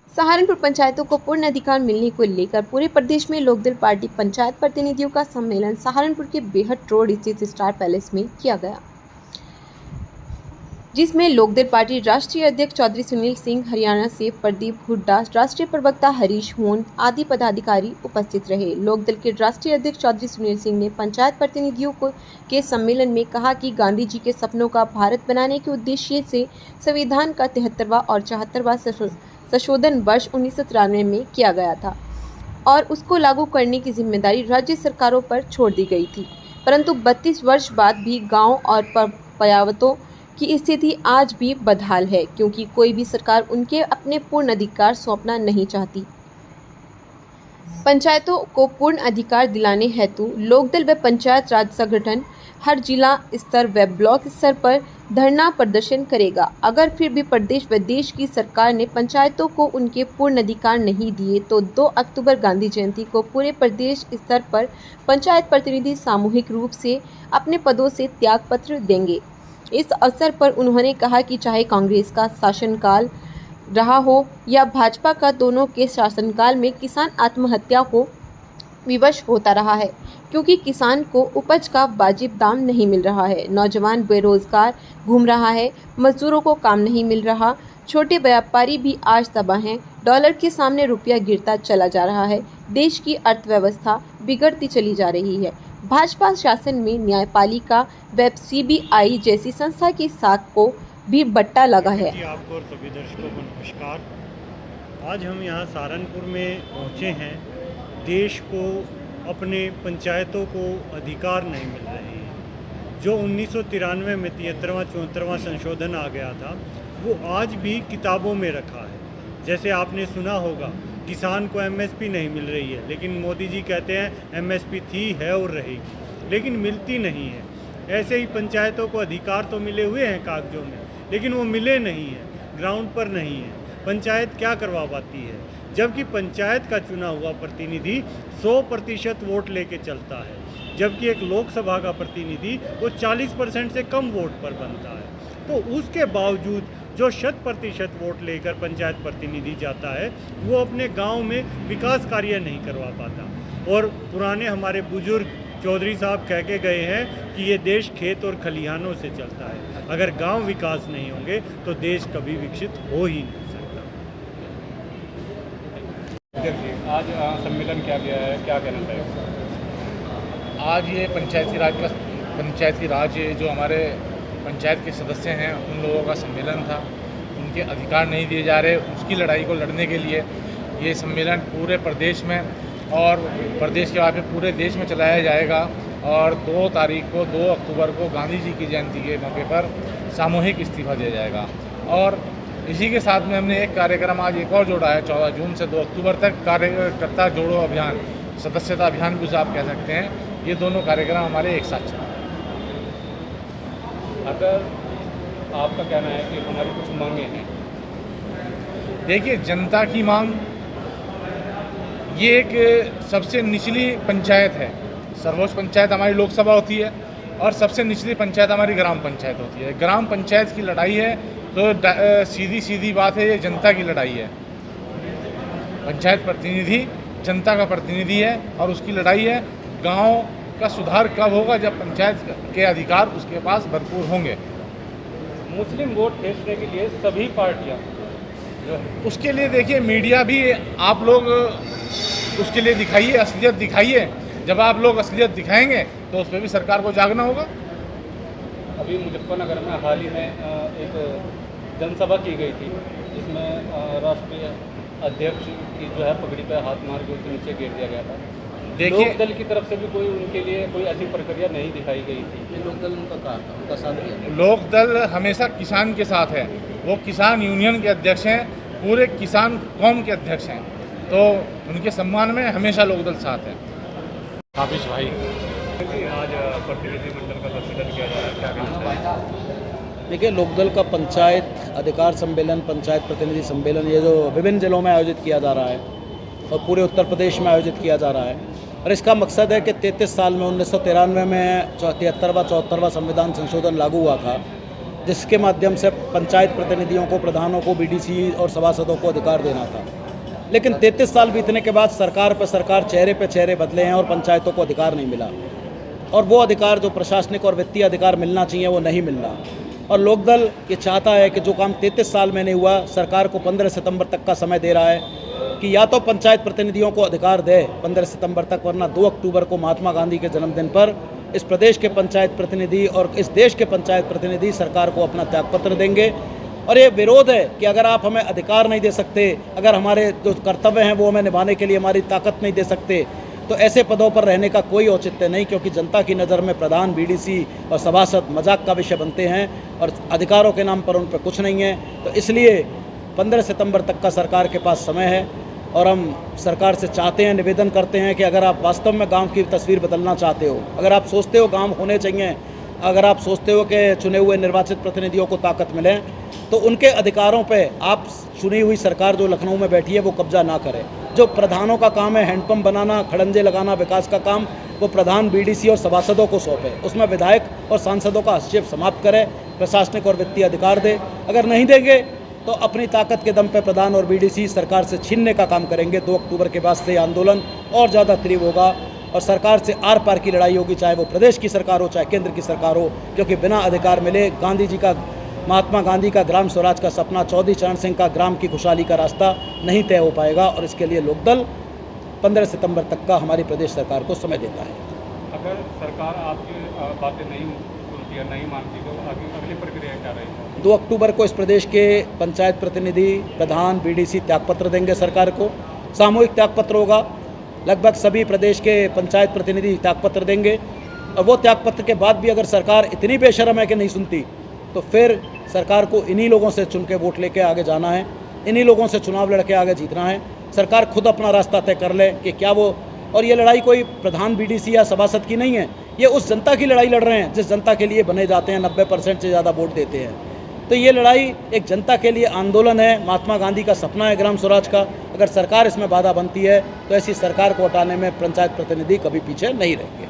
सहारनपुर पंचायतों को पूर्ण अधिकार मिलने को लेकर पूरे प्रदेश में लोकदल पार्टी पंचायत प्रतिनिधियों का सम्मेलन सहारनपुर के बेहट रोड स्थित स्टार पैलेस में किया गया, जिसमें लोकदल पार्टी राष्ट्रीय अध्यक्ष चौधरी सुनील सिंह, हरियाणा से प्रदीप हुड्डा, राष्ट्रीय प्रवक्ता हरीश होन आदि पदाधिकारी उपस्थित रहे। लोकदल के राष्ट्रीय अध्यक्ष चौधरी सुनील सिंह ने पंचायत प्रतिनिधियों के सम्मेलन में कहा कि गांधी जी के सपनों का भारत बनाने के उद्देश्य से संविधान का 73वां और 74वां संशोधन वर्ष 1993 में किया गया था और उसको लागू करने की जिम्मेदारी राज्य सरकारों पर छोड़ दी गई थी, परंतु 32 वर्ष बाद भी गांव और पंचायतों की स्थिति आज भी बदहाल है, क्योंकि कोई भी सरकार उनके अपने पूर्ण अधिकार सौंपना नहीं चाहती। पंचायतों को पूर्ण अधिकार दिलाने हेतु लोकदल व पंचायत राज संगठन हर जिला स्तर व ब्लॉक स्तर पर धरना प्रदर्शन करेगा। अगर फिर भी प्रदेश व देश की सरकार ने पंचायतों को उनके पूर्ण अधिकार नहीं दिए तो 2 अक्टूबर गांधी जयंती को पूरे प्रदेश स्तर पर पंचायत प्रतिनिधि सामूहिक रूप से अपने पदों से त्यागपत्र देंगे। इस अवसर पर उन्होंने कहा कि चाहे कांग्रेस का शासनकाल रहा हो या भाजपा का, दोनों के शासनकाल में किसान आत्महत्या को विवश होता रहा है, क्योंकि किसान को उपज का वाजिब दाम नहीं मिल रहा है, नौजवान बेरोजगार घूम रहा है, मजदूरों को काम नहीं मिल रहा, छोटे व्यापारी भी आज तबाह हैं, डॉलर के सामने रुपया गिरता चला जा रहा है, देश की अर्थव्यवस्था बिगड़ती चली जा रही है। भाजपा शासन में न्यायपालिका व CBI जैसी संस्था की साख को भी बट्टा लगा है। आपको और सभी दर्शकों को नमस्कार। आज हम यहाँ सहारनपुर में पहुँचे हैं। देश को अपने पंचायतों को अधिकार नहीं मिल रहे हैं। जो 1993 में 73वां 74वां संशोधन आ गया था, वो आज भी किताबों में रखा है। जैसे आपने सुना होगा, किसान को MSP नहीं मिल रही है, लेकिन मोदी जी कहते हैं MSP थी, है और रहेगी, लेकिन मिलती नहीं है। ऐसे ही पंचायतों को अधिकार तो मिले हुए हैं कागजों में, लेकिन वो मिले नहीं हैं, ग्राउंड पर नहीं है। पंचायत क्या करवा पाती है, जबकि पंचायत का चुना हुआ प्रतिनिधि 100% वोट लेके चलता है, जबकि एक लोकसभा का प्रतिनिधि वो 40% से कम वोट पर बनता है। तो उसके बावजूद जो 100% वोट लेकर पंचायत प्रतिनिधि जाता है, वो अपने गांव में विकास कार्य नहीं करवा पाता। और पुराने हमारे बुजुर्ग चौधरी साहब कह के गए हैं कि ये देश खेत और खलिहानों से चलता है। अगर गांव विकास नहीं होंगे तो देश कभी विकसित हो ही नहीं सकता। आज सम्मेलन क्या गया है, क्या कहना चाहिए? आज ये पंचायती राज जो हमारे पंचायत के सदस्य हैं, उन लोगों का सम्मेलन था। उनके अधिकार नहीं दिए जा रहे, उसकी लड़ाई को लड़ने के लिए ये सम्मेलन पूरे प्रदेश में और प्रदेश के बाद में पूरे देश में चलाया जाएगा। और 2 तारीख को 2 अक्टूबर को गांधी जी की जयंती के मौके पर सामूहिक इस्तीफा दिया जाएगा। और इसी के साथ में हमने एक कार्यक्रम आज एक और जोड़ा है, 14 जून से 2 अक्टूबर तक कार्यकर्ता जोड़ो अभियान, सदस्यता अभियान भी उसे आप कह सकते हैं। ये दोनों कार्यक्रम हमारे एक साथ चल। अगर आपका कहना है कि हमारी कुछ मांगे हैं, देखिए, जनता की मांग ये एक सबसे निचली पंचायत है। सर्वोच्च पंचायत हमारी लोकसभा होती है और सबसे निचली पंचायत हमारी ग्राम पंचायत होती है। ग्राम पंचायत की लड़ाई है तो सीधी बात है, ये जनता की लड़ाई है। पंचायत प्रतिनिधि जनता का प्रतिनिधि है और उसकी लड़ाई है। गांव का सुधार कब होगा, जब पंचायत के अधिकार उसके पास भरपूर होंगे। मुस्लिम वोट खींचने के लिए सभी पार्टियां उसके लिए देखिए, मीडिया भी आप लोग उसके लिए दिखाइए, असलियत दिखाइए। जब आप लोग असलियत दिखाएंगे तो उस पर भी सरकार को जागना होगा। अभी मुजफ्फरनगर में हाल ही में एक जनसभा की गई थी, जिसमें राष्ट्रीय अध्यक्ष की जो है पगड़ी पर हाथ मार के उसके नीचे गिर दिया गया था। देखिए, लोकदल की तरफ से भी कोई उनके लिए कोई ऐसी प्रक्रिया नहीं दिखाई गई थी। ये लोकदल उनका साथ दिया। लोकदल हमेशा किसान के साथ है। वो किसान यूनियन के अध्यक्ष हैं, पूरे किसान कौम के अध्यक्ष हैं, तो उनके सम्मान में हमेशा लोकदल साथ है। हाफिज भाई, आज प्रतिनिधिमंडल का सम्मेलन किया जा रहा है, क्या कहना चाहिए? देखिए, लोकदल का पंचायत अधिकार सम्मेलन, पंचायत प्रतिनिधि सम्मेलन, ये जो विभिन्न जिलों में आयोजित किया जा रहा है और पूरे उत्तर प्रदेश में आयोजित किया जा रहा है, और इसका मकसद है कि 33 साल में 1993 में 73वां 74वां संविधान संशोधन लागू हुआ था, जिसके माध्यम से पंचायत प्रतिनिधियों को, प्रधानों को, बीडीसी और सभासदों को अधिकार देना था। लेकिन 33 साल बीतने के बाद सरकार पर सरकार, चेहरे पे चेहरे बदले हैं और पंचायतों को अधिकार नहीं मिला, और वो अधिकार जो प्रशासनिक और वित्तीय अधिकार मिलना चाहिए वो नहीं मिल रहा। और लोकदल ये चाहता है कि जो काम 33 साल में नहीं हुआ, सरकार को 15 सितंबर तक का समय दे रहा है कि या तो पंचायत प्रतिनिधियों को अधिकार दे 15 सितंबर तक, वरना 2 अक्टूबर को महात्मा गांधी के जन्मदिन पर इस प्रदेश के पंचायत प्रतिनिधि और इस देश के पंचायत प्रतिनिधि सरकार को अपना त्यागपत्र देंगे। और ये विरोध है कि अगर आप हमें अधिकार नहीं दे सकते, अगर हमारे जो कर्तव्य हैं वो हमें निभाने के लिए हमारी ताकत नहीं दे सकते, तो ऐसे पदों पर रहने का कोई औचित्य नहीं, क्योंकि जनता की नज़र में प्रधान, बीडीसी और सभासद मजाक का विषय बनते हैं और अधिकारों के नाम पर उन पर कुछ नहीं है। तो इसलिए 15 सितंबर तक का सरकार के पास समय है और हम सरकार से चाहते हैं, निवेदन करते हैं कि अगर आप वास्तव में गांव की तस्वीर बदलना चाहते हो, अगर आप सोचते हो गांव होने चाहिए, अगर आप सोचते हो कि चुने हुए निर्वाचित प्रतिनिधियों को ताकत मिले, तो उनके अधिकारों पे आप चुनी हुई सरकार जो लखनऊ में बैठी है वो कब्जा ना करे। जो प्रधानों का काम है हैंडपंप बनाना, खड़ंजे लगाना, विकास का काम, वो प्रधान, बीडीसी और सभासदों को सौंपे। उसमें विधायक और सांसदों का हस्तक्षेप समाप्त करे, प्रशासनिक और वित्तीय अधिकार दे। अगर नहीं देंगे तो अपनी ताकत के दम पे प्रधान और बीडीसी सरकार से छीनने का काम करेंगे। 2 अक्टूबर के बाद से आंदोलन और ज़्यादा तीव्र होगा और सरकार से आर पार की लड़ाई होगी, चाहे वो प्रदेश की सरकार हो, चाहे केंद्र की सरकार हो, क्योंकि बिना अधिकार मिले गांधी जी का, महात्मा गांधी का ग्राम स्वराज का सपना, चौधरी चरण सिंह का ग्राम की खुशहाली का रास्ता नहीं तय हो पाएगा। और इसके लिए लोकदल 15 सितंबर तक का हमारी प्रदेश सरकार को समय देता है। अगर सरकार आपकी बातें नहीं सुनती या नहीं मानती तो अगली प्रक्रिया क्या रहेगी? 2 अक्टूबर को इस प्रदेश के पंचायत प्रतिनिधि, प्रधान, बीडीसी त्यागपत्र देंगे सरकार को। सामूहिक त्यागपत्र होगा, लगभग सभी प्रदेश के पंचायत प्रतिनिधि त्यागपत्र देंगे। और वो त्यागपत्र के बाद भी अगर सरकार इतनी बेशर्म है कि नहीं सुनती, तो फिर सरकार को इन्हीं लोगों से चुन के वोट लेके आगे जाना है, इन्हीं लोगों से चुनाव लड़के आगे जीतना है। सरकार खुद अपना रास्ता तय कर ले कि क्या वो, और ये लड़ाई कोई प्रधान, बीडीसी या सभासद की नहीं है, ये उस जनता की लड़ाई लड़ रहे हैं जिस जनता के लिए बने जाते हैं, 90% से ज़्यादा वोट देते हैं। तो ये लड़ाई एक जनता के लिए आंदोलन है, महात्मा गांधी का सपना है ग्राम स्वराज का। अगर सरकार इसमें बाधा बनती है तो ऐसी सरकार को हटाने में पंचायत प्रतिनिधि कभी पीछे नहीं रहेंगे।